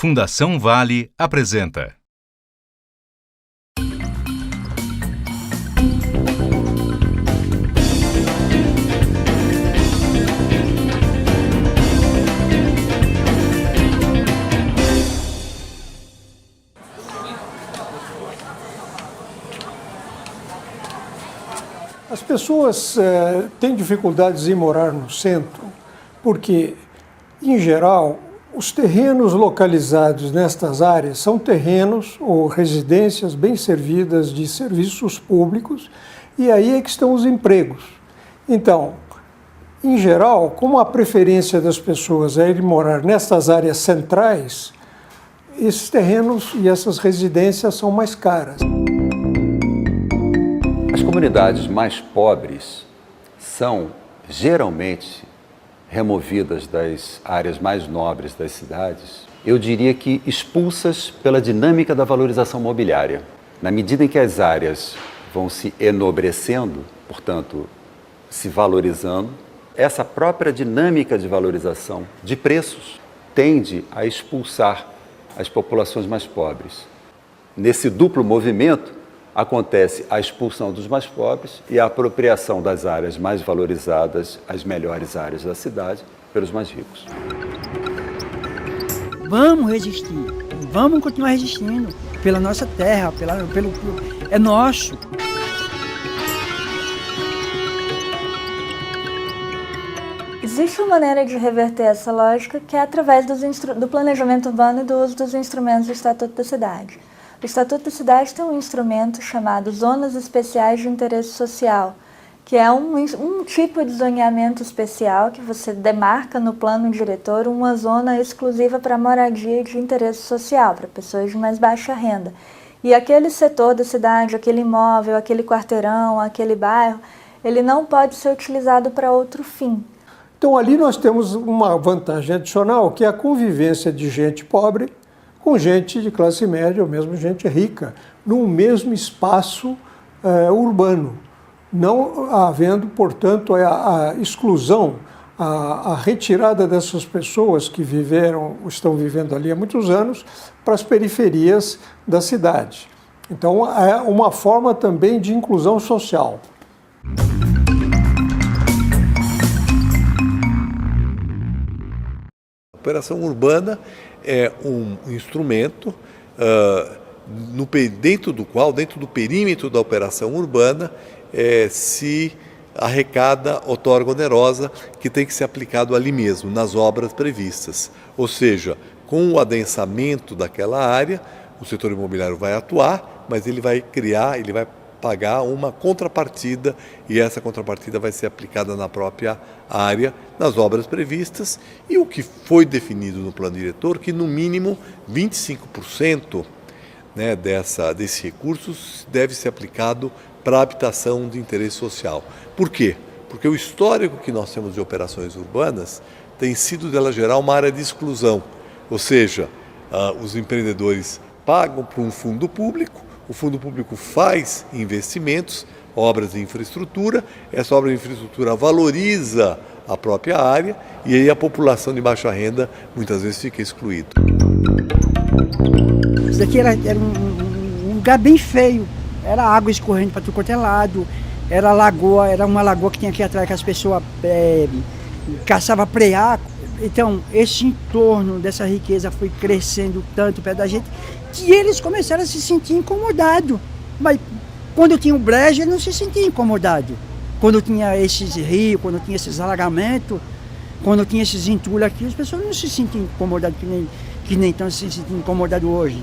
Fundação Vale apresenta. As pessoas têm dificuldades em morar no centro porque, em geral, os terrenos localizados nestas áreas são terrenos ou residências bem servidas de serviços públicos e aí é que estão os empregos. Então, em geral, como a preferência das pessoas é ir morar nestas áreas centrais, esses terrenos e essas residências são mais caras. As comunidades mais pobres são, geralmente, removidas das áreas mais nobres das cidades, eu diria que expulsas pela dinâmica da valorização mobiliária. Na medida em que as áreas vão se enobrecendo, portanto, se valorizando, essa própria dinâmica de valorização de preços tende a expulsar as populações mais pobres. Nesse duplo movimento, acontece a expulsão dos mais pobres e a apropriação das áreas mais valorizadas, as melhores áreas da cidade, pelos mais ricos. Vamos resistir, vamos continuar resistindo pela nossa terra, é nosso. Existe uma maneira de reverter essa lógica que é através do planejamento urbano e do uso dos instrumentos do Estatuto da Cidade. O Estatuto da Cidade tem um instrumento chamado Zonas Especiais de Interesse Social, que é um tipo de zoneamento especial que você demarca no plano diretor uma zona exclusiva para moradia de interesse social, para pessoas de mais baixa renda. E aquele setor da cidade, aquele imóvel, aquele quarteirão, aquele bairro, ele não pode ser utilizado para outro fim. Então ali nós temos uma vantagem adicional, que é a convivência de gente pobre com gente de classe média ou mesmo gente rica, num mesmo espaço urbano, não havendo, portanto, a exclusão, a retirada dessas pessoas que estão vivendo ali há muitos anos para as periferias da cidade. Então, é uma forma também de inclusão social. A operação urbana é um instrumento dentro do perímetro da operação urbana, se arrecada outorga onerosa que tem que ser aplicado ali mesmo, nas obras previstas. Ou seja, com o adensamento daquela área, o setor imobiliário vai atuar, mas ele vai pagar uma contrapartida e essa contrapartida vai ser aplicada na própria área, nas obras previstas, e o que foi definido no plano diretor, que no mínimo 25% desses recursos deve ser aplicado para a habitação de interesse social. Por quê? Porque o histórico que nós temos de operações urbanas tem sido dela gerar uma área de exclusão, ou seja, os empreendedores pagam para um fundo público, o fundo público faz investimentos, obras de infraestrutura, essa obra de infraestrutura valoriza a própria área e aí a população de baixa renda muitas vezes fica excluída. Isso daqui era um lugar bem feio, era água escorrendo para tudo quanto é lado, era uma lagoa que tinha aqui atrás que as pessoas caçavam preá. Então, esse entorno dessa riqueza foi crescendo tanto perto da gente que eles começaram a se sentir incomodados. Mas quando tinha o brejo, eles não se sentiam incomodados. Quando tinha esses rios, quando tinha esses alagamentos, quando tinha esses entulhos aqui, as pessoas não se sentiam incomodadas que nem estão se sentindo incomodados hoje.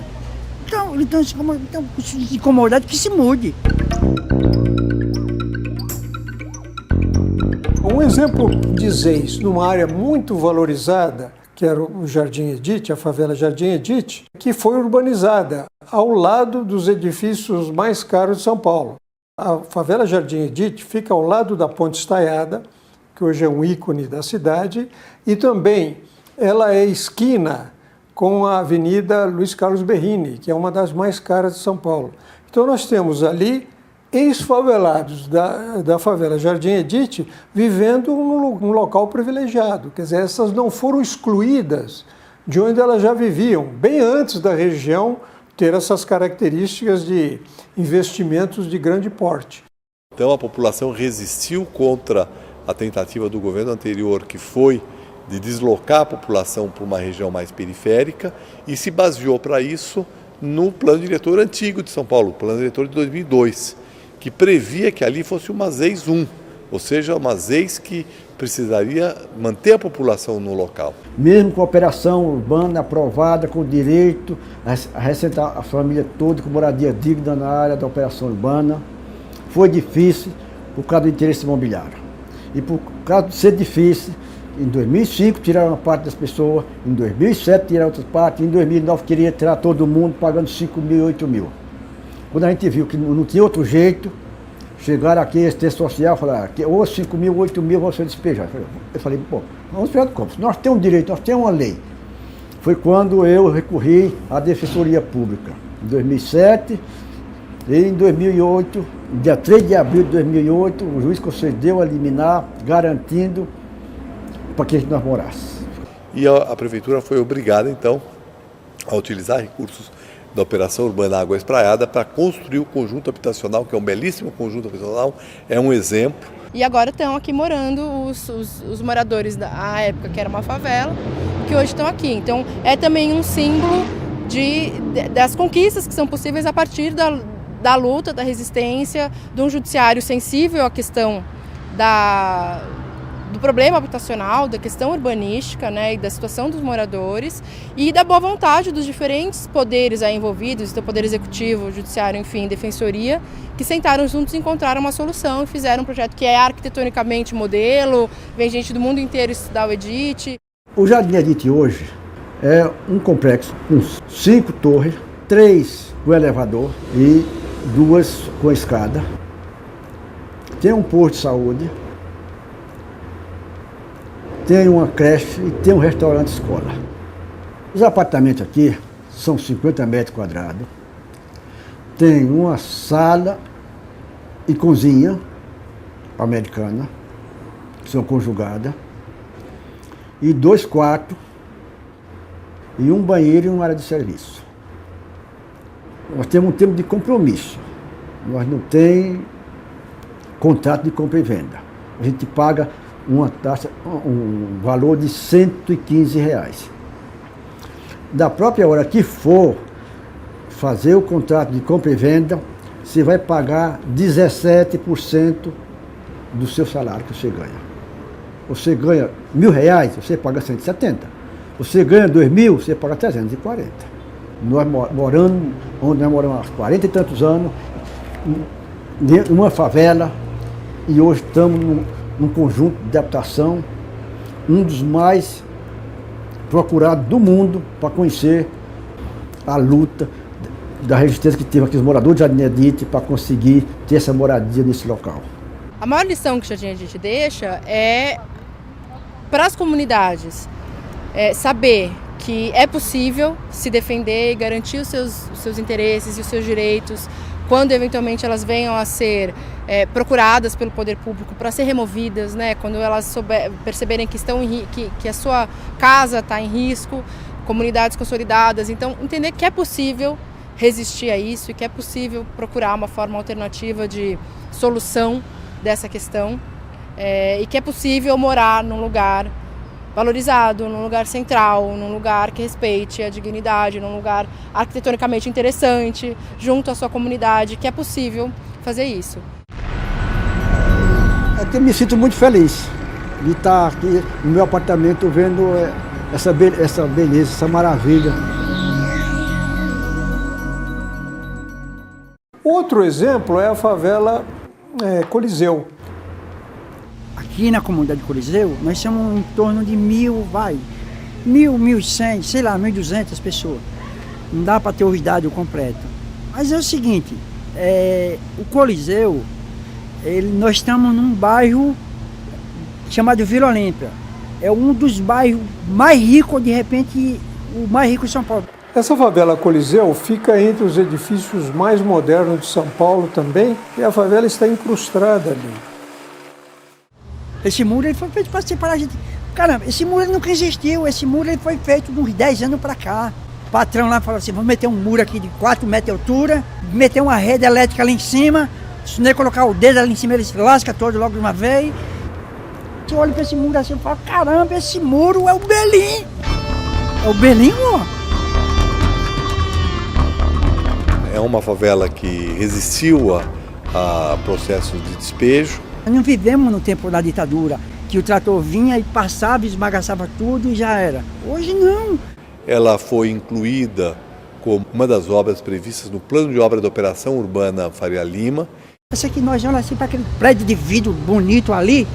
Então, se incomodados que se mude. Um exemplo de ZEIS, numa área muito valorizada, que era o Jardim Edite, a favela Jardim Edite, que foi urbanizada ao lado dos edifícios mais caros de São Paulo. A favela Jardim Edite fica ao lado da Ponte Estaiada, que hoje é um ícone da cidade, e também ela é esquina com a Avenida Luiz Carlos Berrini, que é uma das mais caras de São Paulo. Então nós temos ali ex-favelados da favela Jardim Edite vivendo num local privilegiado. Quer dizer, essas não foram excluídas de onde elas já viviam, bem antes da região ter essas características de investimentos de grande porte. Então a população resistiu contra a tentativa do governo anterior, que foi de deslocar a população para uma região mais periférica, e se baseou para isso no plano diretor antigo de São Paulo, o plano diretor de 2002, que previa que ali fosse uma ZEIS 1, ou seja, uma ZEIS que precisaria manter a população no local. Mesmo com a operação urbana aprovada, com direito a ressentar a família toda com moradia digna na área da operação urbana, foi difícil por causa do interesse imobiliário. E por causa de ser difícil, em 2005 tiraram uma parte das pessoas, em 2007 tiraram outra parte, em 2009 queria tirar todo mundo pagando 5 mil, 8 mil. Quando a gente viu que não tinha outro jeito, chegaram aqui, assistência social, falaram que ou 5 mil, 8 mil vão ser despejados. Eu falei, pô, vamos esperar do como? Nós temos um direito, nós temos uma lei. Foi quando eu recorri à Defensoria Pública, em 2007, e em 2008, dia 3 de abril de 2008, o juiz concedeu a liminar, garantindo para que nós morássemos. E a prefeitura foi obrigada, então, a utilizar recursos da Operação Urbana Água Espraiada para construir o conjunto habitacional, que é um belíssimo conjunto habitacional, é um exemplo. E agora estão aqui morando os moradores da época, que era uma favela, que hoje estão aqui. Então é também um símbolo das conquistas que são possíveis a partir da luta, da resistência, de um judiciário sensível à questão do problema habitacional, da questão urbanística, né, e da situação dos moradores, e da boa vontade dos diferentes poderes aí envolvidos, do Poder Executivo, Judiciário, enfim, Defensoria, que sentaram juntos e encontraram uma solução e fizeram um projeto que é arquitetonicamente modelo, vem gente do mundo inteiro estudar o EDIT. O Jardim Edith hoje é um complexo com 5 torres, 3 com elevador e 2 com escada. Tem um posto de saúde, tem uma creche e tem um restaurante escola. Os apartamentos aqui são 50 metros quadrados. Tem uma sala e cozinha americana, que são conjugadas, e 2 quartos, e um banheiro e uma área de serviço. Nós temos um tempo de compromisso. Nós não temos contrato de compra e venda. A gente paga uma taxa, um valor de R$115. Da própria hora que for fazer o contrato de compra e venda, você vai pagar 17% do seu salário que você ganha. Você ganha R$1.000, você paga 170. Você ganha 2.000, você paga 340. Nós morando onde nós moramos há 40 e tantos anos, numa favela, e hoje estamos num conjunto de habitação, um dos mais procurados do mundo para conhecer a luta da resistência que teve aqui os moradores de Jardim Edith para conseguir ter essa moradia nesse local. A maior lição que o Jardim Edith deixa é para as comunidades saber que é possível se defender e garantir os seus interesses e os seus direitos quando eventualmente elas venham a ser procuradas pelo poder público para ser removidas, né? Quando elas perceberem que que a sua casa está em risco, comunidades consolidadas. Então, entender que é possível resistir a isso e que é possível procurar uma forma alternativa de solução dessa questão e que é possível morar num lugar valorizado, num lugar central, num lugar que respeite a dignidade, num lugar arquitetonicamente interessante, junto à sua comunidade, que é possível fazer isso. Eu me sinto muito feliz de estar aqui no meu apartamento vendo essa beleza, essa maravilha. Outro exemplo é a favela Coliseu. Aqui na comunidade Coliseu, nós somos em torno de 1.100, sei lá, 1.200 pessoas. Não dá para ter o dado completo. Mas é o seguinte, o Coliseu, nós estamos num bairro chamado Vila Olímpia. É um dos bairros mais ricos, de repente, o mais rico de São Paulo. Essa favela Coliseu fica entre os edifícios mais modernos de São Paulo também, e a favela está incrustada ali. Esse muro ele foi feito para separar a gente Caramba, esse muro ele nunca existiu, esse muro ele foi feito uns 10 anos para cá. O patrão lá falou assim, vamos meter um muro aqui de 4 metros de altura, meter uma rede elétrica ali em cima, se não colocar o dedo ali em cima, ele se lasca todo logo de uma vez. Eu olho para esse muro assim e falo, caramba, esse muro é o Belim. É o Belim, ó. É uma favela que resistiu a processos de despejo. Nós não vivemos no tempo da ditadura, que o trator vinha e passava, esbagaçava tudo e já era. Hoje não. Ela foi incluída como uma das obras previstas no plano de obra da Operação Urbana Faria Lima. Essa que nós olhamos assim para aquele prédio de vidro bonito ali,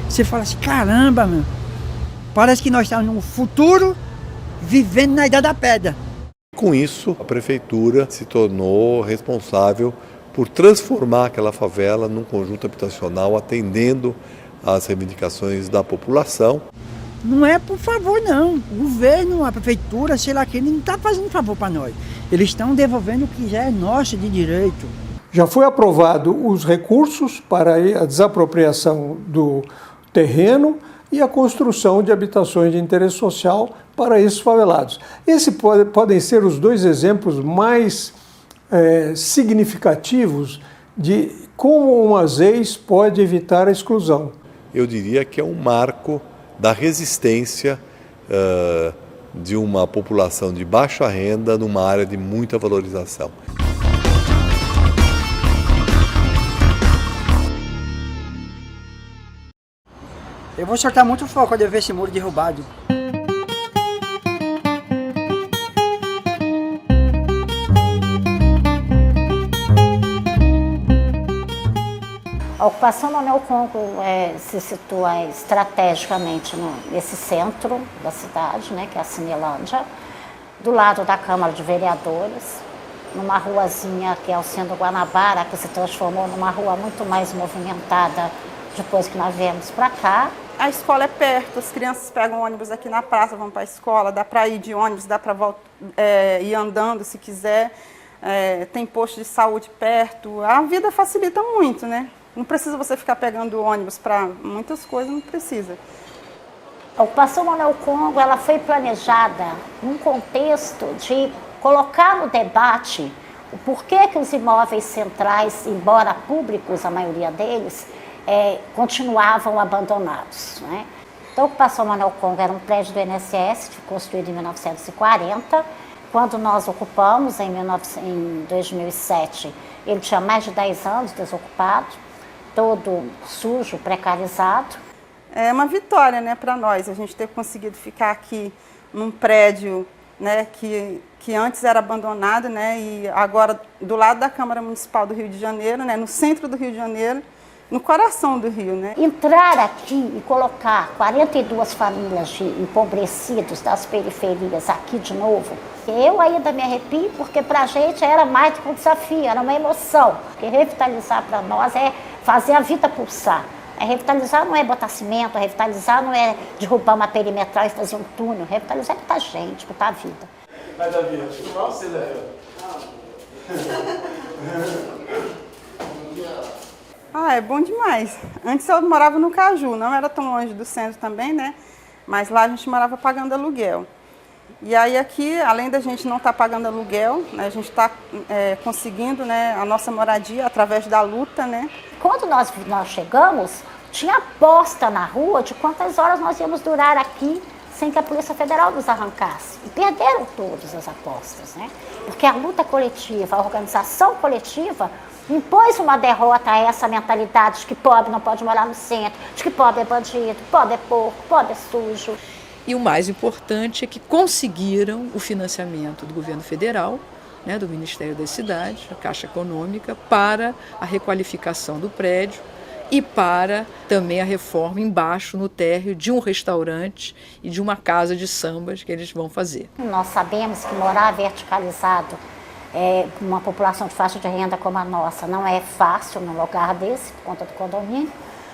você fala assim, caramba, meu, parece que nós estamos no futuro vivendo na Idade da Pedra. Com isso, a prefeitura se tornou responsável por transformar aquela favela num conjunto habitacional atendendo às reivindicações da população. Não é por favor, não. O governo, a prefeitura, sei lá, que ele não está fazendo favor para nós. Eles estão devolvendo o que já é nosso de direito. Já foi aprovado os recursos para a desapropriação do terreno e a construção de habitações de interesse social para esses favelados. Esses podem ser os dois exemplos mais significativos de como uma ZEIS pode evitar a exclusão. Eu diria que é um marco da resistência de uma população de baixa renda numa área de muita valorização. Eu vou soltar muito fogo quando eu ver esse muro derrubado. A ocupação Manuel Congo se situa estrategicamente nesse centro da cidade, né, que é a Cinelândia, do lado da Câmara de Vereadores, numa ruazinha que é o Centro Guanabara, que se transformou numa rua muito mais movimentada depois que nós viemos para cá. A escola é perto, as crianças pegam ônibus aqui na praça, vão para a escola, dá para ir de ônibus, dá para ir andando se quiser, tem posto de saúde perto, a vida facilita muito, né? Não precisa você ficar pegando ônibus para muitas coisas, não precisa. A ocupação Manuel Congo ela foi planejada num contexto de colocar no debate o porquê que os imóveis centrais, embora públicos, a maioria deles, continuavam abandonados, né? Então, a ocupação Manuel Congo era um prédio do INSS, construído em 1940. Quando nós ocupamos, em 2007, ele tinha mais de 10 anos desocupado, todo sujo, precarizado. É uma vitória, né, para nós, a gente ter conseguido ficar aqui num prédio, né, que antes era abandonado, né, e agora do lado da Câmara Municipal do Rio de Janeiro, né, no centro do Rio de Janeiro, no coração do Rio, né? Entrar aqui e colocar 42 famílias de empobrecidos das periferias aqui de novo, eu ainda me arrepio porque pra gente era mais do que um desafio, era uma emoção. Porque revitalizar para nós é fazer a vida pulsar. Revitalizar não é botar cimento, revitalizar não é derrubar uma perimetral e fazer um túnel, revitalizar é botar gente, botar a vida. Vai, Davi, acho que não você, Davi. É bom demais. Antes eu morava no Caju, não era tão longe do centro também, né? Mas lá a gente morava pagando aluguel. E aí aqui, além da gente não estar pagando aluguel, né, a gente está conseguindo, né, a nossa moradia através da luta, né? Quando nós chegamos, tinha aposta na rua de quantas horas nós íamos durar aqui sem que a Polícia Federal nos arrancasse. E perderam todas as apostas, né? Porque a luta coletiva, a organização coletiva impôs uma derrota a essa mentalidade de que pobre não pode morar no centro, de que pobre é bandido, pobre é porco, pobre é sujo. E o mais importante é que conseguiram o financiamento do governo federal, né, do Ministério das Cidades, a Caixa Econômica, para a requalificação do prédio e para também a reforma embaixo no térreo de um restaurante e de uma casa de sambas que eles vão fazer. Nós sabemos que morar verticalizado uma população de faixa de renda como a nossa não é fácil num lugar desse, por conta do condomínio.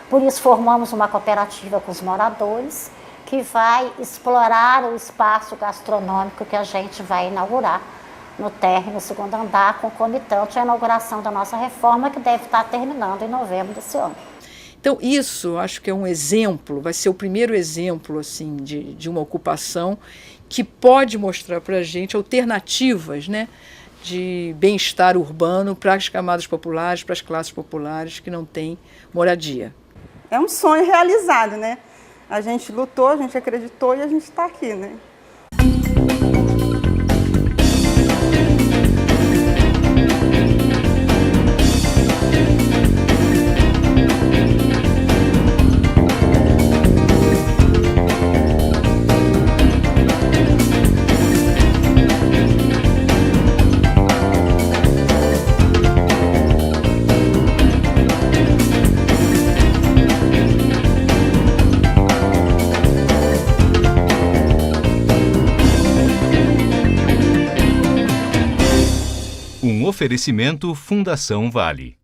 Por isso formamos uma cooperativa com os moradores que vai explorar o espaço gastronômico que a gente vai inaugurar no térreo, no segundo andar, concomitante à inauguração da nossa reforma, que deve estar terminando em novembro desse ano. Então, isso acho que é um exemplo, vai ser o primeiro exemplo assim, de uma ocupação que pode mostrar para a gente alternativas, né, de bem-estar urbano para as camadas populares, para as classes populares que não têm moradia. É um sonho realizado, né? A gente lutou, a gente acreditou e a gente está aqui, né? Um oferecimento Fundação Vale.